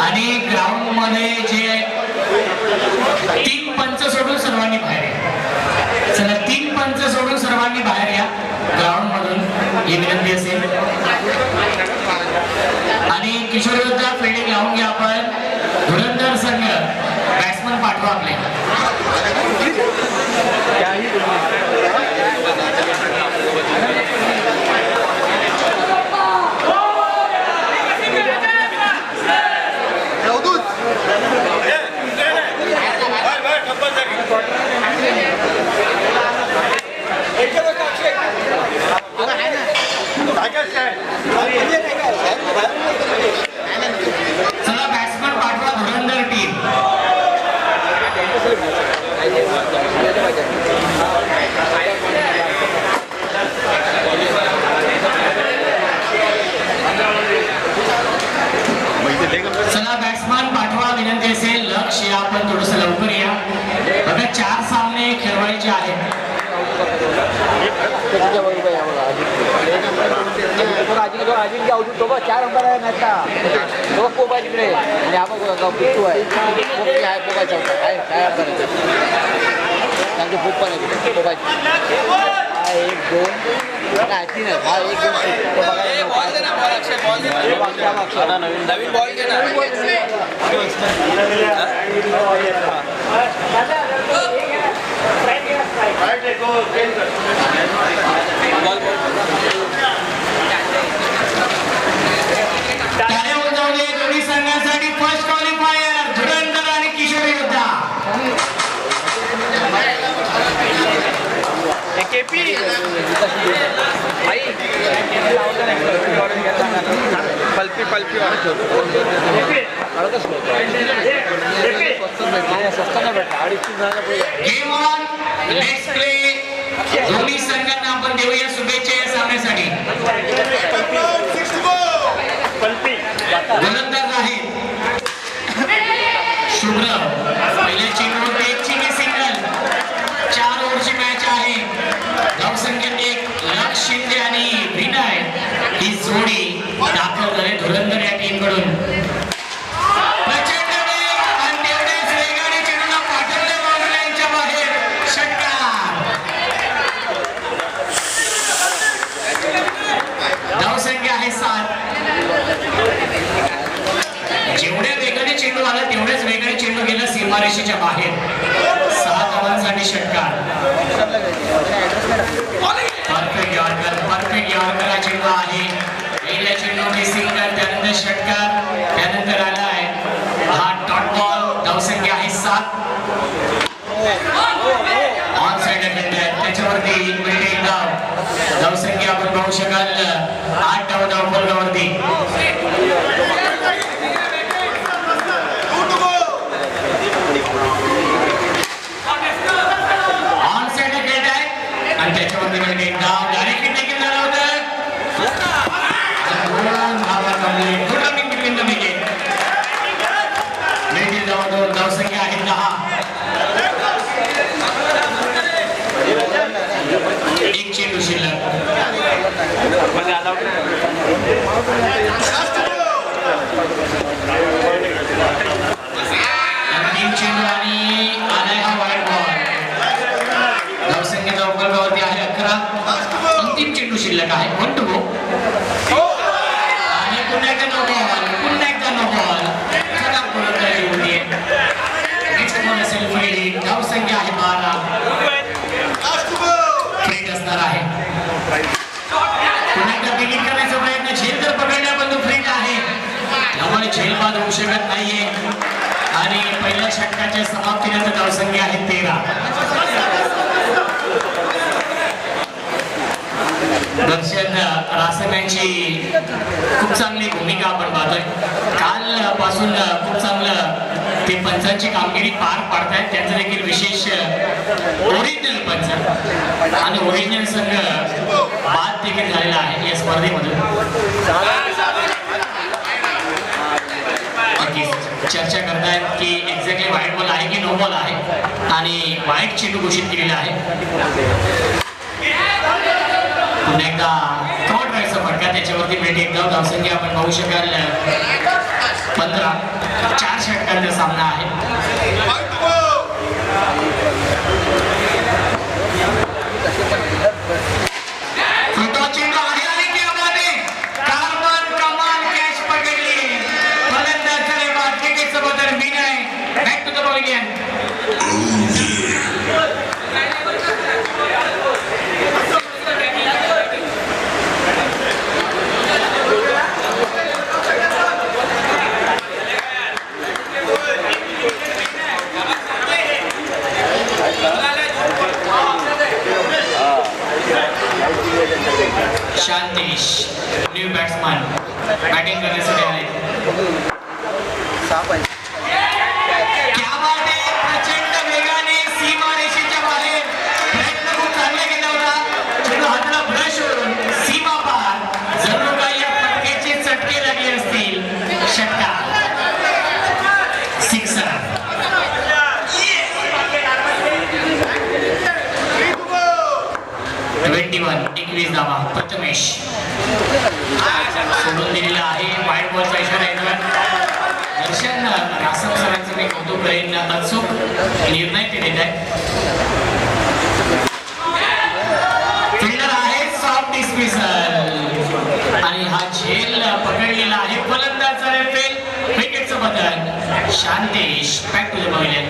आणि ग्राउंड मध्ये जे 3 पंच सोडून सर्वांनी बाहेर या. चला 3 पंच सोडून सर्वांनी बाहेर या ग्राउंड मधून, ही विनंती असेल. आणि किशोर योद्धा फिल्डिंग लावून घ्या. आपण धुरंधर संघ बॅट्समन पाठवा आपले. चला बॅट्समन पाठवा धुरंधर टीम. चला बॅट्समन पाठवा, विनंती असेल लक्ष या, आपण थोडस लवकर या. बघा 4 सामने खेळवायचे आहेत. चार अंबर आहे नाहीता तो खूप आहे तिकडे आणि आपण पिट्टू आहे पोकायचं काय अंबर त्यांचे खूप पण आहे पोकायची. हा 1 2 3 आहे. हा 1 2 नवीन बॉल घे ना. टाळ्या वाजवले दोन्ही संघांसाठी. फर्स्ट क्वालिफायर धुरंधर आणि किशोर योद्धा. Pulpy pulpy game on, next play. दोन्ही संघांना आपण देऊया शुभेच्छा या सामन्यासाठी. गोलंदाज आहे शुभ्र. पहिल्या चेंडूवर 1 चेंडू सिंगल. 4 ओव्हरची मॅच आहे. धावसंख्या 1. लक्ष शिंदे आणि विनय ही जोडी दाखल झाली धुरंधर या टीम कडून. प्रचंड वेग आणि तेवढ्याच वेगाने चेंडूला पाठवले बाउंड्री लाईनच्या बाहेर. षटकार. धावसंख्या आहे 7. जेवढ्या वेगाने चेंडू आला तेवढ्याच वेगाने चेंडू गेला सीमारेषेच्या बाहेर. 6 धावांसाठी षटकार. परफेक्ट यॉर्कर हा चेंडू आहे. पहिल्या चेंडूने सिंगल, त्यानंतर षटकार, त्यानंतर आलाय हा डॉट बॉल. धावसंख्या आहे 7. ऑन साइड त्याच्यावरती मिळते धाव. धावसंख्या आपण पाहू शकाल 8 धाव फलकावरती. ऑन साइड खेळत आहे आणि त्याच्यावरती मिळते धाव. डायरेक्ट देखील झालं होतं. धावसंख्या आहे 10. 1 चेंडू शिल्लक. तीन चेंडू आणि आलाय हा वाईट बॉल. धावसंख्या फलकावरती आहे 11. अंतिम चेंडू शिल्लक आहे. 1 to go. आणि पुन्हा एकदा नो बॉल. पुन्हा एकदा नो बॉल. चला गोलंदाजी होतीये. नेक्स्ट बॉल असेल फिल्डिंग. धावसंख्या आहे 12. फ्रीट असणार आहे. पुन्हा एकदा बिगिन करण्याचा प्रयत्न. झेल तर पकडण्या पण तो फ्रीट आहे, त्यामुळे झेल बाद होऊ शकत नाहीये. आणि पहिल्या षटकाच्या समाप्तीनंतर धावसंख्या आहे 13. दर्शन रासम यांची खूप चांगली भूमिका आपण पाहतोय. काल पासून खूप चांगलं ते पंचांची कामगिरी पार पाडतायत. त्यांचं देखील विशेष ओरिजिनल पंच आणि ओरिजिनल संघ बाद देखील झालेला आहे या स्पर्धेमधून. चर्चा करतायत की एक्झॅक्टली व्हाईट बॉल आहे की नो बॉल आहे आणि व्हाईट चेंडू घोषित केलेला आहे. पुन्हा एकदा कव्हर ड्राईव्हचा फटका त्याच्यावरती भेट एकदा धावसंख्या आपण पाहू शकाल 15. 4 षटकांचा सामना आहे. शांतेश न्यू बॅट्समन बॅटिंग करण्यासाठी आले. क्या बात आहे. प्रचंड वेगाने सीमारेषेच्या बाहेर प्रयत्न खूप चांगला केला होता. चेंडू हाताला ब्रश होऊन सीमा पार जणू काही या फटक्याचे चटके लागले असतील. षटकार 6 21 धावा. प्रथमेश सोडून दिलेला आहे. वाईट बॉलचा इशारा येतोय. दर्शन रासम सरांचं मी कौतुक करेन. अचूक निर्णय ते देत आहेत. फिल्डर आहे सॉफ्ट डिस्मिसल आणि हा झेल पकडलेला आहे. फलंदाज फेल. विकेटचं बदल. Shantesh back to the pavilion.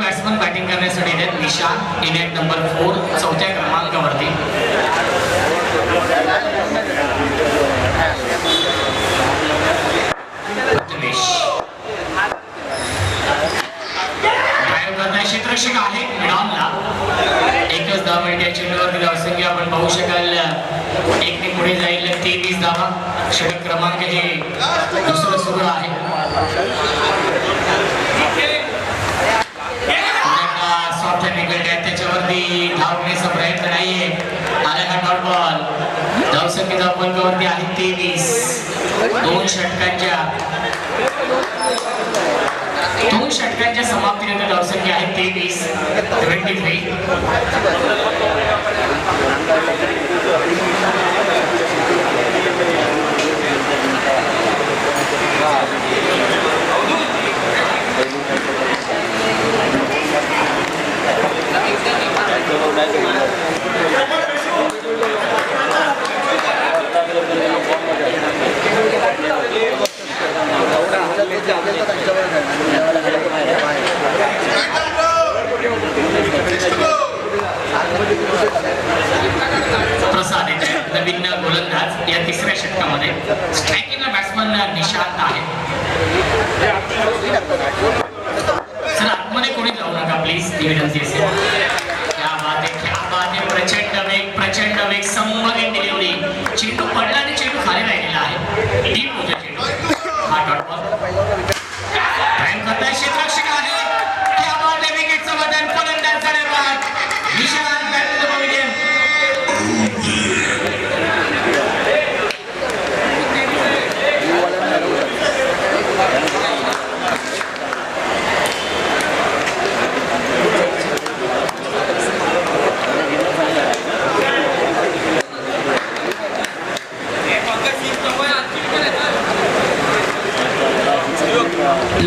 Batsman batting करण्यासाठी येतात. निशांत इनिंग नंबर 4 4थ्या क्रमांकावरती. प्रथमेश ड्राईव्ह करणारे क्षेत्ररक्षक आहे मिडॉनला. एकच धाव मिळते. चेंडूवरती धावसंख्या आपण पाहू शकाल 1 ने पुढे जाईल. 23 धावा. षटक क्रमांक हे दुसरं सुरू आहे. त्याच्यावरती धाव घेण्याचा प्रयत्न नाहीये. आला हा डॉट बॉल. धावसंख्येचा फलकावरती आहे 23. 2 षटकांच्या समाप्तीनंतर धावसंख्या आहे 23. 23. प्रसाद नवीन गोलंदाज या 3ऱ्या षटकामध्ये. स्ट्रायकिंगला बॅट्समन निशांत आहे. सर आतमध्ये कोणी जाऊ नका प्लीज. ती विनंती असेल. क्या बात आहे. प्रचंड वेग संभवित डिलिव्हरी. चेंडू पडला आणि चेंडू खाली राहिलेला आहे. डीप होतो चेंडू. हा डॉट बॉल. ड्राईव्ह करताय क्षेत्ररक्षक आहे. क्या बात आहे. विकेटचं बदल. फलंदाज झाले बाद. Nishant back to the pavilion.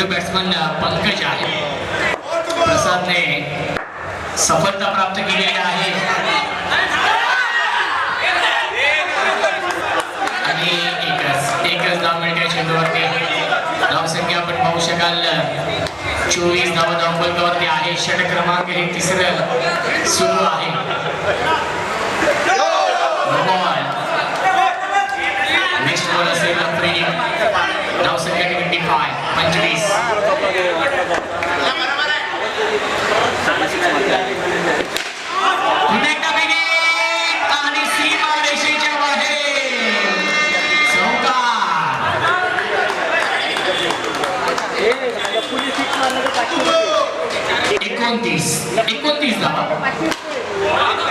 Batsman Pankaj आहे. प्रसादने सफलता प्राप्त केलेली आहे आणि एकच धाव मिळते. चेंडूवरती धावसंख्या आपण पाहू शकाल 24 धावा धावफलकावरती आहे. षटक क्रमांक हे 3रं सुरू आहे. नेक्स्ट बॉल असेल फ्री. धावसंख्या 25. आणि सीमा रेषेच्या बाहेर चौकार. 29 धावा.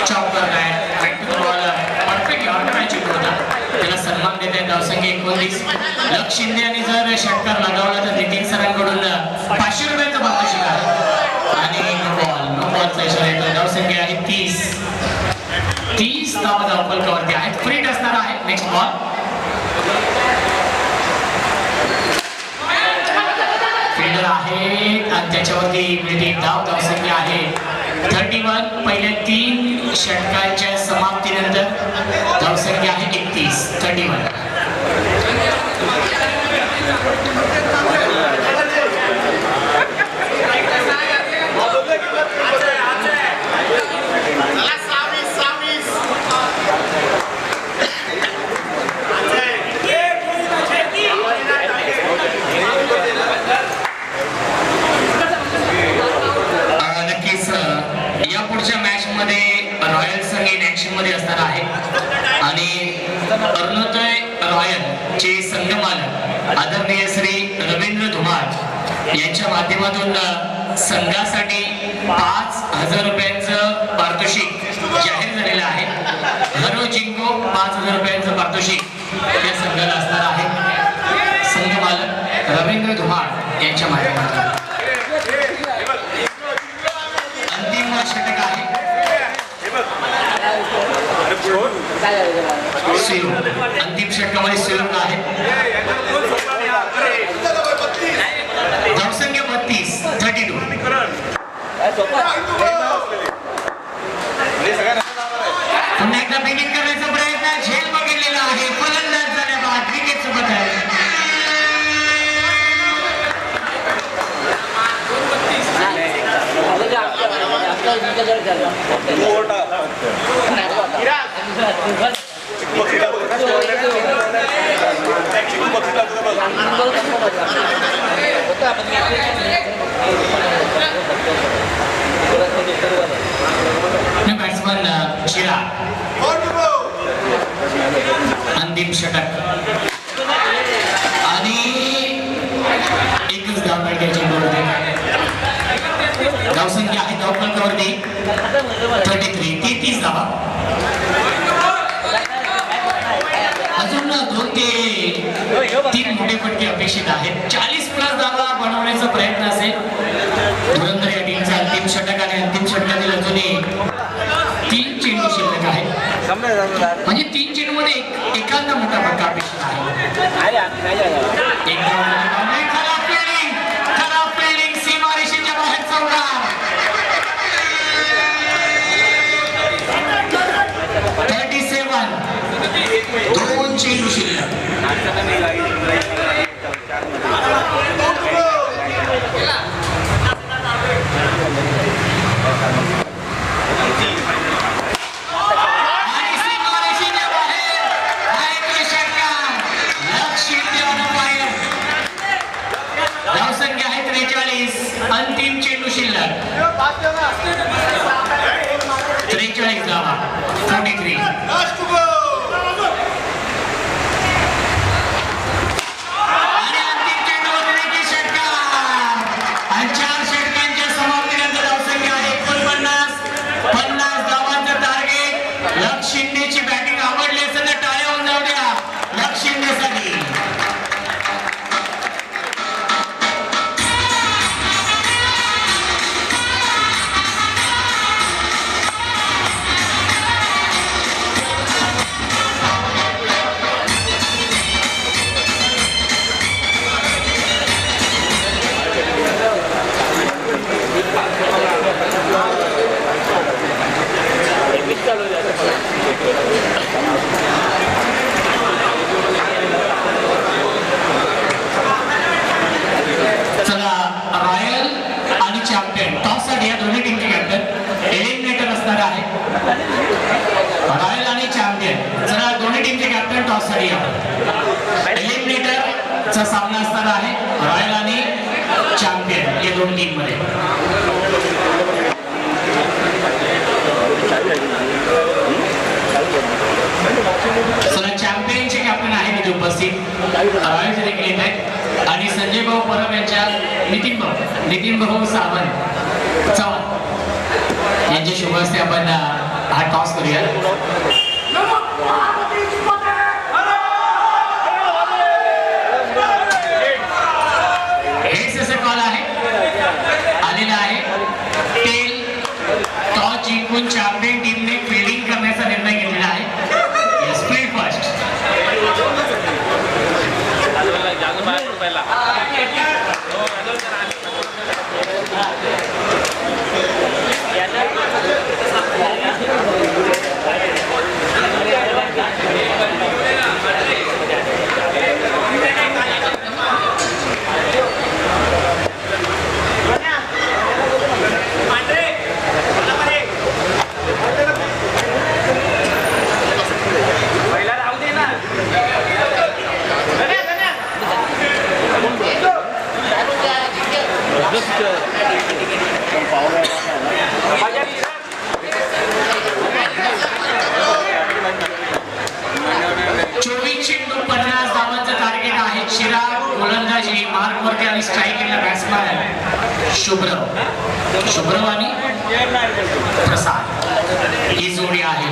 चौकार आहे परफेक्ट ऑर्डरची होता, त्याला सन्मान देत आहे धावसंख्या 29. लक्ष शिंदे यांनी जर षटकार लगावला तर नितीन सरांकडून 500 रुपयांचा पारितोषिक आहे आणि नो बॉलचा इशारा येतो. धावसंख्या आहे 30 धावा धावफलकावरती आहेत. फ्रीट असणार आहे. नेक्स्ट बॉल फील्डर आहेत आणि त्याच्यावरती मिळते धाव. धावसंख्या आहे 31. पहिल्या 3 षटकांच्या समाप्तीनंतर धावसंख्या आहे 31. रॉयल संघ इन ऍक्शन मध्ये असणार आहे आणि अरुणोदय रॉयल चे संघमालक आदरणीय श्री रवींद्र धुमाळ यांच्या माध्यमातून संघासाठी 5,000 रुपयांचं पारितोषिक जाहीर झालेलं आहे. हरो जिंको 5,000 रुपयांचं पारितोषिक या संघाला असणार आहे. संघमालक रवींद्र धुमाळ यांच्या माध्यमातून अंतिम षटक आहे. अंतिम षटकामध्ये श्रीलंका आहे. धावसंख्या 32. पुन्हा एकदा बिगिन करण्याचा प्रयत्न झेल बघितलेला आहे. फलंदाज झाल्याबाद विकेट सोबत आहे. बॅट्समन चिरा अंतिम षटक आणि एकच धाव मिळते चेंडूवरती. धावसंख्या आहे धावफलकावरती 33 धावा. अजून 2 ते 3 मोठे फटके अपेक्षित आहेत. 40+ धावा बनवण्याचा प्रयत्न असेल धुरंधर या टीमचा. अंतिम षटक आणि अंतिम षटकातील अजूनही 3 चेंडू शिल्लक आहेत. म्हणजे 3 चेंडू मध्ये एखादा मोठा फटका अपेक्षित आहे. खराब फिल्डिंग सीमारेषेच्या बाहेर चौकार. 37. 2 चेंडू शिल्लक. धावसंख्या आहे 43. अंतिम चेंडू शिल्लक 43 धावा. 43. आणि अंतिम चेंडूवर देखील षटकार आणि 4 षटकांच्या समाप्तीनंतर धावसंख्या आहे 49 धावांचं टार्गेट. लक्ष शिंदेची बॅटिंग आवडली असेल तर टाळ्या होऊन जाऊ द्या लक्ष शिंदेसाठी. चला रॉयल आणि चॅम्पियन टॉससाठी या दोन्ही टीमचे कॅप्टन एलिमिनेटर असणार आहे. रॉयल आणि चॅम्पियन चला दोन्ही टीमचे कॅप्टन टॉससाठी या एलिमिनेटरचा सामना असणार आहे रॉयल आणि चॅम्पियन या दोन टीम मध्ये. चला चॅम्पियनचे कॅप्टन आहे तिथे उपस्थित रॉयलचे देखील येत आहेत आणि संजय भाऊ परब यांच्या नितीन भाऊ सावंत चव्हाण यांच्या शुभ हस्ते आपण हा टॉस करूया. हेच असं कॉल आहे आलेला आहे. टेल टॉस जिंकून चॅम्पियन टीमने फिल्डिंग करण्याचा निर्णय घेतलेला आहे. Speed first. गोलंदाजी मार्कवरती आणि स्ट्राईक केलेला बॅट्समॅन शुभ्रव आणि प्रसाद ही जोडी आहे.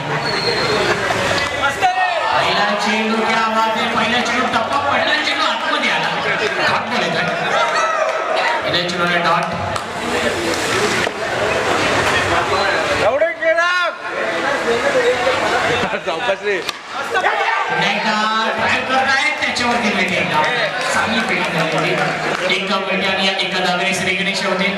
पहिला चेंडू क्या आवाज आहे. पहिला चेंडू टप्पा पडला. चेंडू आतमध्ये आला. डॉट बॉल येतात. पहिल्या चेंडूला डॉट. त्याच्यावरती चांगली फिल्डिंग झाली. एका मिनिट आणि एका धावेने श्री गणेश होते.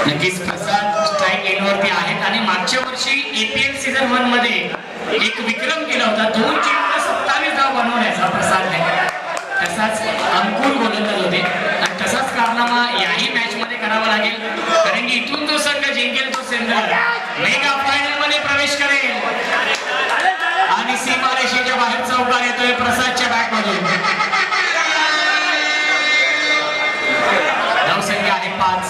नक्कीच प्रसाद स्ट्राईक एंडवरती आहेत आणि मागच्या वर्षी APL सीझन 1 मध्ये एक विक्रम केला होता. 2 चेंडूला 27 धाव बनवण्याचा प्रसादने. तसाच अंकुर गोलंदाज होते आणि तसाच कारनामा याही मॅच मध्ये करावा लागेल, कारण की इथून जो संघ जिंकेल तो संघ मेगा फायनल मध्ये प्रवेश करेल. आणि सीमारेषेच्या बाहेर चौकार येतोय प्रसादच्या बॅट मधून. धावसंख्या आहे 5.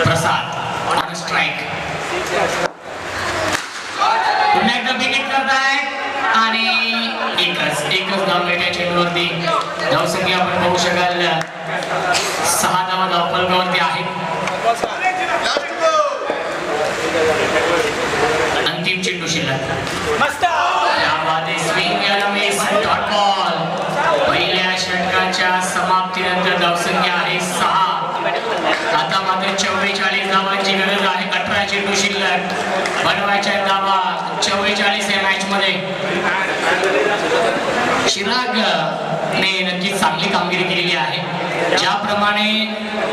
प्रसाद ऑन स्ट्राइक. पुन्हा एकदा विकेट करताय आणि एकच धाव मिळते चेंडूवरती. धावसंख्या आपण बघू शकाल 6 धावा धावफलकावरती आहेत. अंतिम चेंडू शिल्लक. Dot ball. पहिल्या षटकाच्या समाप्तीनंतर धावसंख्या आहे 6. आता मात्र 44 धावांची गरज आहे. 18 चेंडू शिल्लक. बनवायच्या धावा 44 या मॅच मध्ये. चिराग ने नक्कीच चांगली कामगिरी केलेली आहे. ज्याप्रमाणे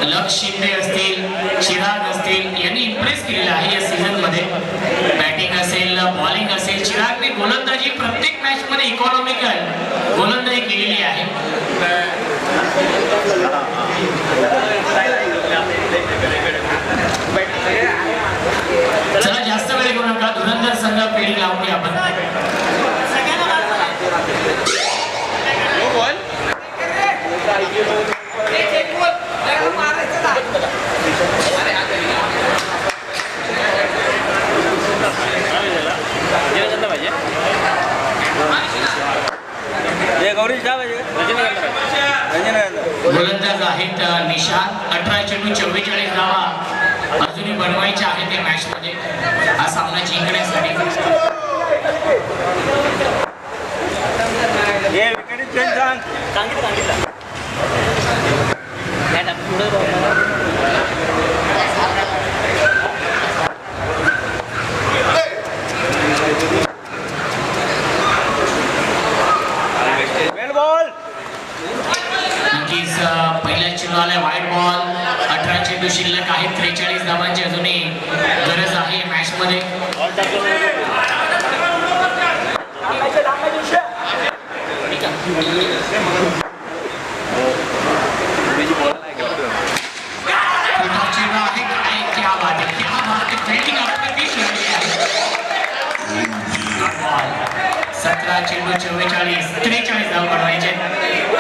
लक्ष शिंदे असतील, चिराग असतील यांनी इम्प्रेस केलेलं आहे या सीझन मध्ये. बॅटिंग असेल, बॉलिंग असेल, चिरागने गोलंदाजी प्रत्येक मॅच मध्ये इकॉनॉमिकल गोलंदाजी केलेली आहे. चला जास्त वेळ घेऊ नका. धुरंधर संघ फिल्डिंग लावूया आपण. गोलंदाज आहेत निशांत. 18 चेंडू 44 धावा अजूनही बनवायच्या आहेत या मॅच मध्ये हा सामना जिंकण्यासाठी. पहिल्या चेंडूला व्हाईट बॉल. 18 चेंडू शिल्लक आहेत. 43 धावांची अजूनही गरज आहे मॅच मध्ये. चेंडू आहे. क्या बात है, क्या बात है. Fielding ball. 17 चेंडू 43 धाव बनवायचे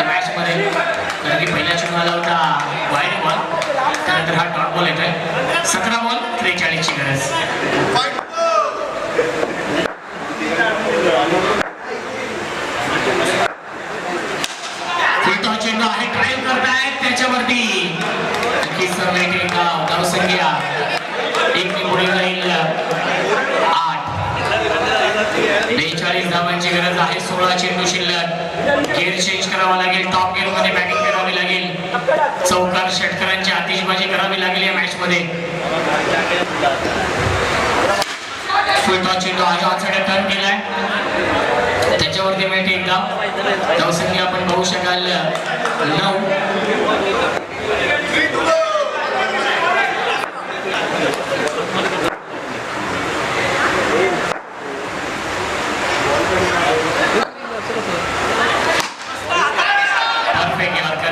मॅच मध्ये. कारण की पहिल्या चेंडू आला होता व्हाईट बॉल. खरं तर हा डॉट बॉल येतोय. 17 बॉल 43 ची गरज. फुलटॉस चेंडू आहे, ड्राईव्ह करतायत त्याच्यावरती. नक्कीच समेट धावसंख्या 1 ने पुढे जाईल. 8 42 धावांची गरज आहे. 16 चेंडू शिल्लक. गेअर चेंज करावा लागेल. टॉप गेअर मध्ये बॅटिंग करावी लागेल. चौकार षटकारांची आतिषबाजी करावी लागेल या मॅच मध्ये. फुलटॉस चेंडू आहे, ऑनसाइड टर्न केलाय त्याच्यावरती मिळते एक धाव. धावसंख्या आपण बघू शकाल 9.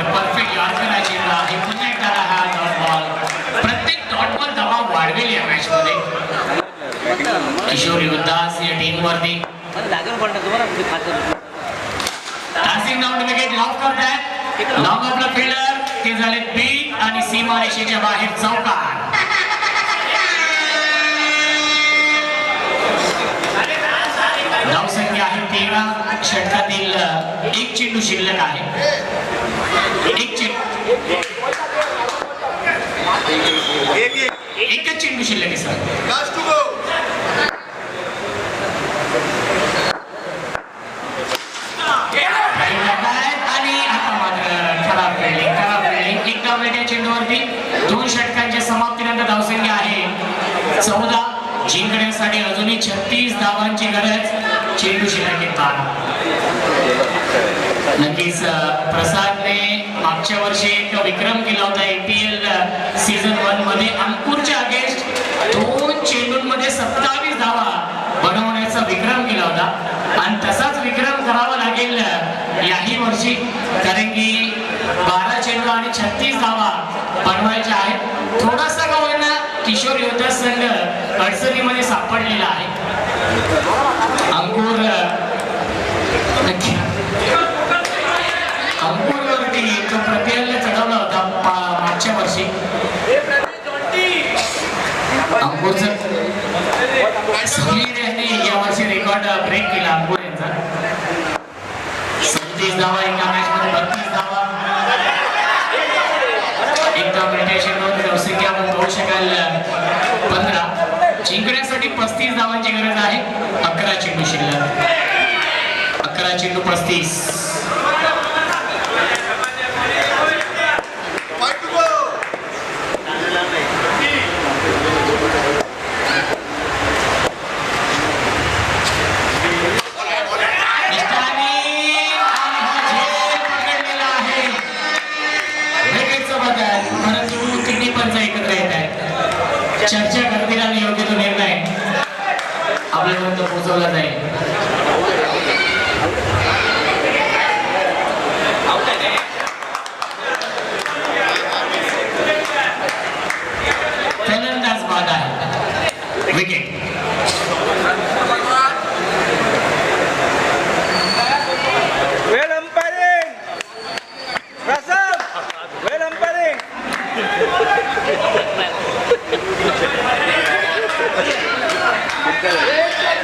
परफेक्ट यॉर्कर आहे चेंडू आहे. पुन्हा एकदा हा डॉट बॉल. प्रत्येक डॉट बॉल दबाव वाढवेल या मॅच मध्ये. किशोर युवदास या टीम वरती पासिंग डाऊन विकेट लॉक करतायत. लॉंग ऑफला फिल्डर ते झाले बीट आणि सीमारेषेच्या बाहेर चौकार. धावसंख्या आहे 13. षटकातील 1 चेंडू शिल्लक आहे. 1 चेंडू एकच चेंडू शिल्लक आहे सर. आणि आता मात्र खराब फिल्डिंग. एक डाव या चेंडूवरती. 2 षटकांच्या समाप्तीनंतर धावसंख्या आहे 14. जिंकण्यासाठी अजूनही 36 धावांची गरज. चेंडू शिल्लक येतात. नक्कीच प्रसादने मागच्या वर्षी एक विक्रम केला होता APL सीझन 1 मध्ये. अंकुरच्या अगेन्स्ट 2 चेंडूंमध्ये 27 धावा बनवण्याचा विक्रम केला होता आणि तसाच विक्रम करावा लागेल याही वर्षी, कारण की 12 चेंडू आणि 36 धावा बनवायच्या आहेत. थोडासा का होईना किशोर युवदास संघ अडचणीमध्ये सापडलेला आहे. अंकुरवरती तो प्रत्येकाला चढवला होता मागच्या वर्षी. अंकुरचं समीर यांनी या वर्षी रेकॉर्ड ब्रेक केला अंकुर यांचा. 37 धावा एका मॅच मध्ये. 32 धावा एकदा मेडिटेशनवर धावसंख्या आपण बघू शकाल 15. जिंकण्यासाठी 35 धावांची गरज आहे. 11 चेंडू शिल्लक. 11 चेंडू 35. चर्चा करतील आणि योग्य तो निर्णय आपल्यापर्यंत पोहोचवला जाईल. फलंदाज बाद आहे. विकेट. वेल अंपायरिंग प्रसाद. वेल अंपायरिंग.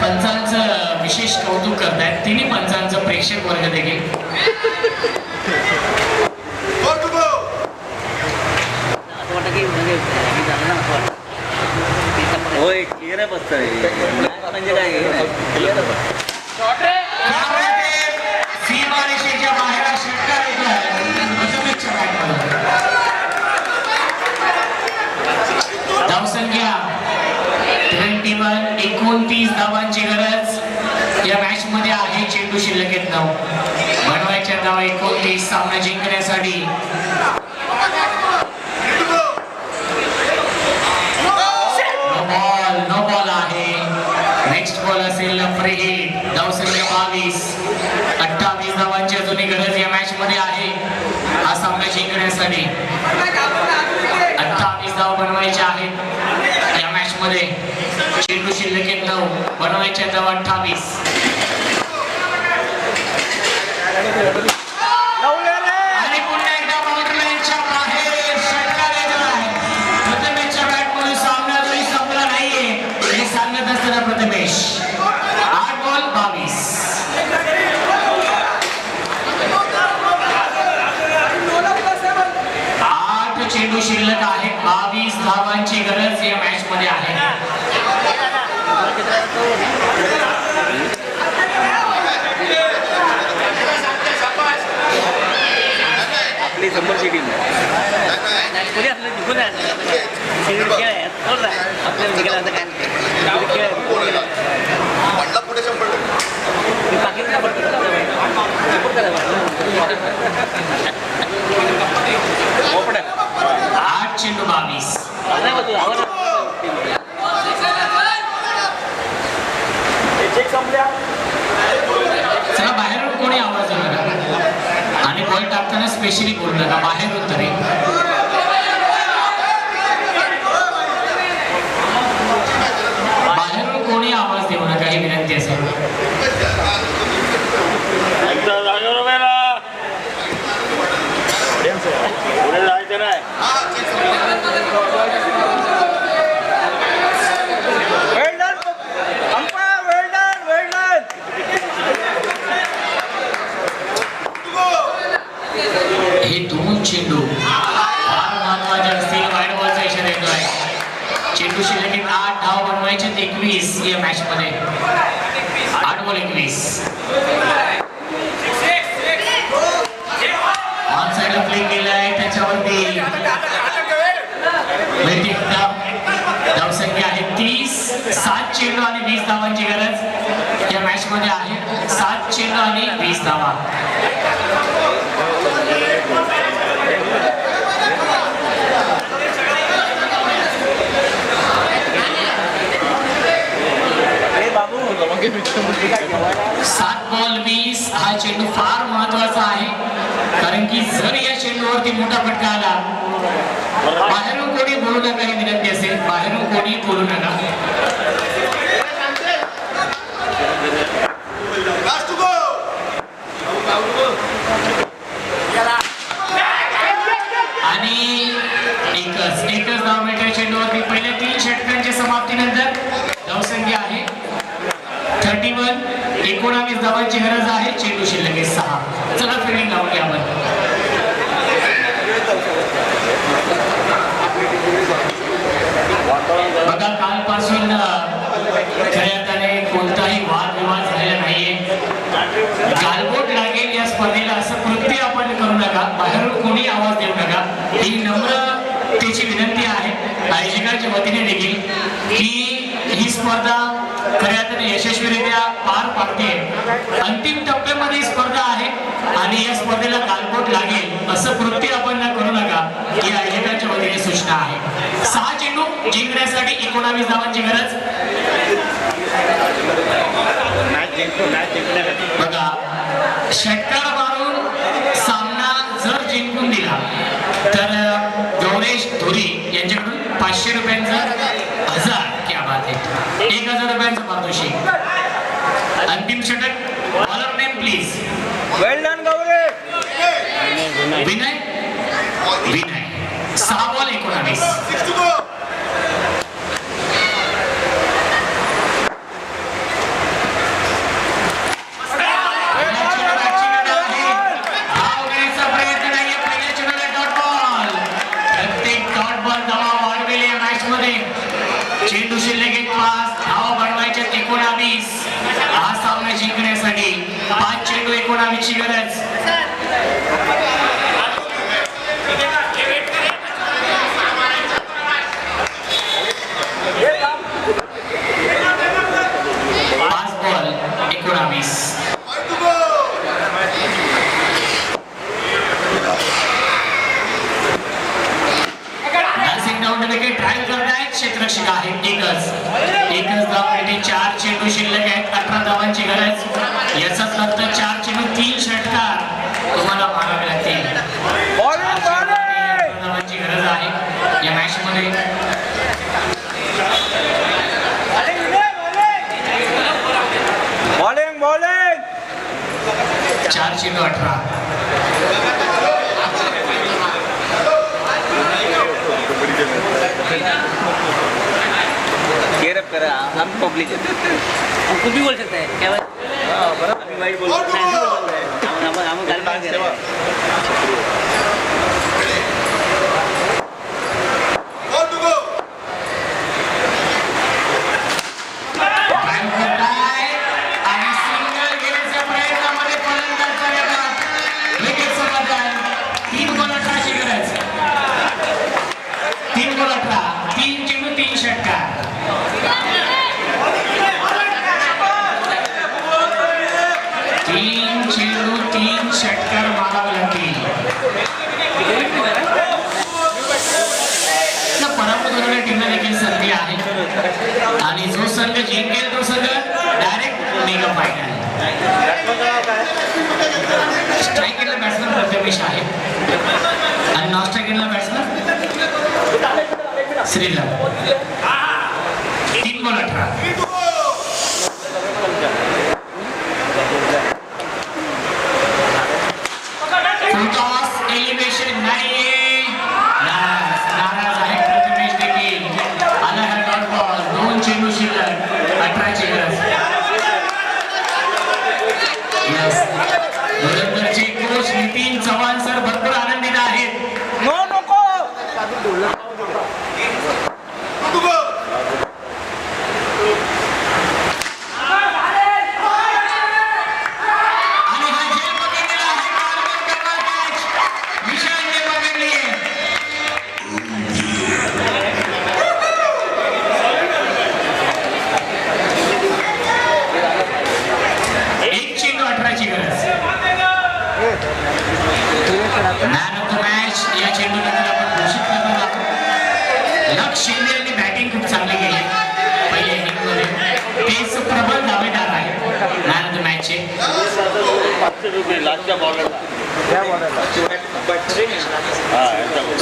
पंचांचं विशेष कौतुक करतायत तिन्ही पंचांचं प्रेक्षक वर्ग देखील. होय क्लिअर आहे बसत म्हणजे काय सीमारेषेच्या बाहेर षटकार धावसंख्या 21. 29 धावांची गरज या मॅच मध्ये आहे. चेंडू शिल्लक आहेत 9. बनवायच्या धावा 29. सामना जिंकण्यासाठी नो बॉल आहे. नेक्स्ट बॉल असेल फ्री हिट. धावसंख्या 22. 28 धावांची अजूनही गरज या मॅच मध्ये आहे. हा सामना जिंकण्यासाठी 28 धावा बनवायच्या आहेत या मॅच मध्ये. चेंडू शिल्लक आहेत 9. बनवायच्या धावा 28. आणि पुन्हा एकदा बाउंड्री लाईनच्या बाहेर षटकार येणार आहे. खेळ आहे आपल्याला निघाला आता काय खेळ आहे. पडला पुढे 100%. मी पाकिस्तान आठ चेंडू 22. चला बाहेरून कोणी आवाज देऊ नका आणि बॉल टाकताना स्पेशली बोलू नका बाहेरून तरी. बाहेरून कोणी आवाज देऊ नका ही विनंती असेल. पुढे जायचं नाही. हे दोन चेंडू फार महत्वाचे असतील. वाईड बॉलचा इशारा येतोय. चेंडू शिल्लक 8 धाव बनवायचे 21 या मॅच मध्ये. 8 बॉल 21. ऑन साइडला प्ले केलाय त्याच्यावरती धावसंख्या आहे 30. 7 चेंडू आणि 20 धावांची गरज या मॅच मध्ये आहे. 7 चेंडू आणि 20 धावा. सात बॉल 20 हा चेंडू फार महत्वाचा आहे कारण की जर या चेंडूवरती मोठा फटका आला बाहेरून कोणी बोलू नका ही विनंती असेल. बाहेरून कोणी बोलू नका. आणि एकच धाव मिळते चेंडूवरती. पहिल्या 3 षटकांच्या समाप्तीनंतर धावसंख्या आहे 31. 19 धावांची गरज आहे. चेंडू शिल्लक आहे 6. चला फिल्डिंग लावून घ्या आपण. बघा कालपासून खऱ्या अर्थाने कोणताही वादविवाद झालेला नाहीये. गालबोट लागेल या स्पर्धेला असं कृत्य आपण करू नका. बाहेरून कोणी आवाज देऊ नका ही नम्रतेची विनंती आहे आयोजकांच्या वतीने देखील की ही स्पर्धा खऱ्या अर्थाने यशस्वीरित्या पार पाडते. अंतिम टप्प्यामध्ये स्पर्धा आहे आणि या स्पर्धेला गालबोट लागेल असं कृत्य आपण करू नका ही आयोजकांच्या वतीने सूचना आहे. 6 चेंडू जिंकण्यासाठी 19 धावांची गरज. बघा षटकार मारून सामना जर जिंकून दिला तर गौरेश धुरी यांच्याकडून 500 रुपयांचा 1000 क्या बात आहे 1000 रुपयांचं पारितोषिक. अंतिम षटक bowler name please. Well done Gauresh. Vinay 6 ball 19. चेंडू शिल्लक 5 धावा बनवायच्या 19. हा सामना जिंकण्यासाठी 5 चेंडू 19 ची गरज. बॉल 19. ट्रायल करतायत क्षेत्ररक्षक आहेत. एकच धाव मिळते. 4 चेंडू शिल्लक आहेत. 18 धावांची गरज. याचाच अर्थ 4 चेंडू 3 षटकार तुम्हाला मारावे लागतील. 18 धावांची गरज आहे या मॅच मध्ये. बॉलिंग 4 चेंडू 18. केयर अप करा. हम पब्लिक हम कुछ भी बोल सकते हैं क्या बात. अभी वाइट बोल सकते हैं. हम गाली दे रहे हैं. आणि जो संघ जिंकेल तो संघ डायरेक्ट मेगा फायनल. स्ट्राईक एंडला बॅट्समन प्रथमेश आहे आणि नॉन स्ट्राईक एंडला batsman Shriram. 3 ball 18. Toss elevation नाहीये. नाराज आहे प्रथमेश देखील. आला हा डॉट बॉल. 2 चेंडू शिल्लक. 18 ची गरज. यस, गोलंदाजचे कोच नितीन चव्हाण सर भरपूर आनंदित आहेत. आणि हा झेल पकडलेला आहे. कारवाई करणार कॅच. विशालने पकडली आहे. एक चेंडू 18 ची गरज. मॅन ऑफ द मॅच या चेंडूनंतर आपण घोषित करणार आहोत. लक्ष शिंदे यांनी बॅटिंग खूप चांगली केली पहिल्या इनिंगमध्ये. तेच प्रबळ दावेदार आहे मॅन ऑफ द मॅचचे.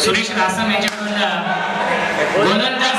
सुरेश रासम यांच्याकडून गोलंदाज